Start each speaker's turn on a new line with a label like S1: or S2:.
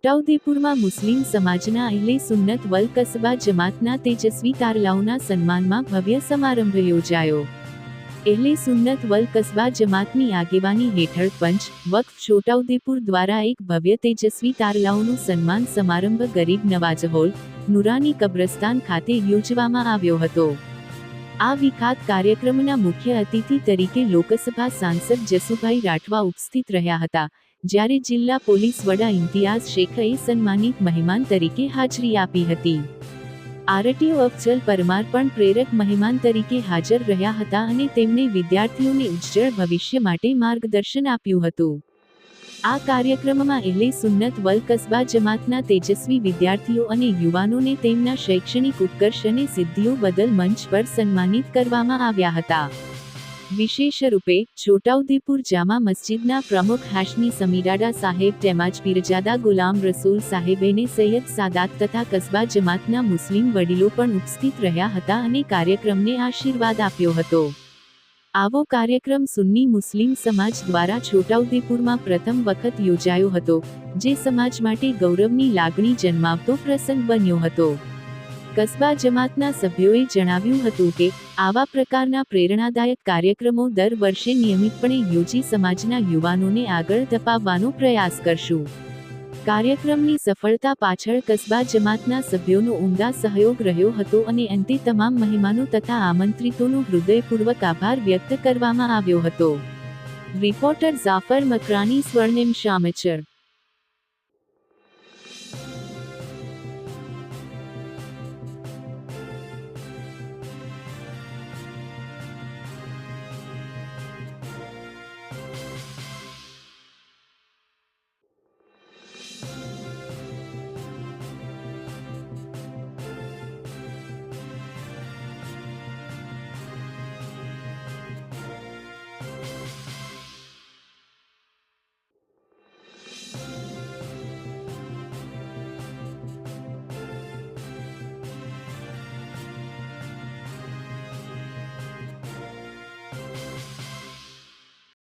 S1: છોટાઉદેપુરમાં મુસ્લિમ સમાજના અહેલે સુન્નત વલ કસબા જમાતના તેજસ્વી તારલાઓના સન્માનમાં ભવ્ય સમારંભ યોજાયો। અહેલે સુન્નત વલ કસબા જમાતની આગેવાની હેઠળ પંચ વક્ફ છોટાઉદેપુર દ્વારા એક ભવ્ય તેજસ્વી તારલાઓનું સન્માન સમારંભ ગરીબ નવાઝ હોલ, નુરાની કબ્રસ્તાન ખાતે યોજવામાં આવ્યો હતો। આ વિખાત કાર્યક્રમના મુખ્ય અતિથિ તરીકે લોકસભા સાંસદ જસુભાઈ રાઠવા ઉપસ્થિત રહ્યા હતા, જ્યારે જિલ્લા પોલીસ વડા ઇમ્તિયાઝ શેખએ સન્માનિત મહેમાન તરીકે હાજરી આપી હતી। આરટીઓ અફઝલ પરમાર પણ પ્રેરક મહેમાન તરીકે હાજર રહ્યા હતા અને તેમણે વિદ્યાર્થીઓને ઉજ્જવળ ભવિષ્ય માટે માર્ગદર્શન આપ્યું હતું। આ કાર્યક્રમમાં અહેલે સુન્નત વલ કસબા જમાતના તેજસ્વી વિદ્યાર્થીઓ અને યુવાનોને તેમના શૈક્ષણિક ઉત્કર્ષ અને સિદ્ધિઓ બદલ મંચ પર સન્માનિત કરવામાં આવ્યા હતા। વિશેષ રૂપે છોટાઉદેપુર જામા મસ્જિદના પ્રમુખ હાશમી સમીરાડા સાહેબ તેમજ પીરજાદા ગુલામ રસૂલ સાહેબેને સૈયદ સાદાત તથા કસબા જમાતના મુસ્લિમ વડીલો પણ ઉપસ્થિત રહ્યા હતા અને કાર્યક્રમને આશીર્વાદ આપ્યો હતો। આવો કાર્યક્રમ સુન્ની મુસ્લિમ સમાજ દ્વારા છોટાઉદેપુરમાં પ્રથમ વખત યોજાયો હતો, જે સમાજ માટે ગૌરવની લાગણી જન્માવતો પ્રસંગ બન્યો હતો। કસબા જમાતના સભ્યોએ જણાવ્યું હતું કે આવા પ્રકારના પ્રેરણાદાયક કાર્યક્રમો દર વર્ષે નિયમિતપણે યોજી સમાજના યુવાનોને આગળ ધપાવવાનો પ્રયાસ કરશું। કાર્યક્રમની સફળતા પાછળ કસબા જમાતના સભ્યોનો ઉમદા સહયોગ રહ્યો હતો અને અંતે તમામ મહેમાનો તથા આમંત્રિતોનો હૃદયપૂર્વક આભાર વ્યક્ત કરવામાં આવ્યો હતો। રિપોર્ટર જાફર મકરાની, સ્વર્ણિમ સમાચાર।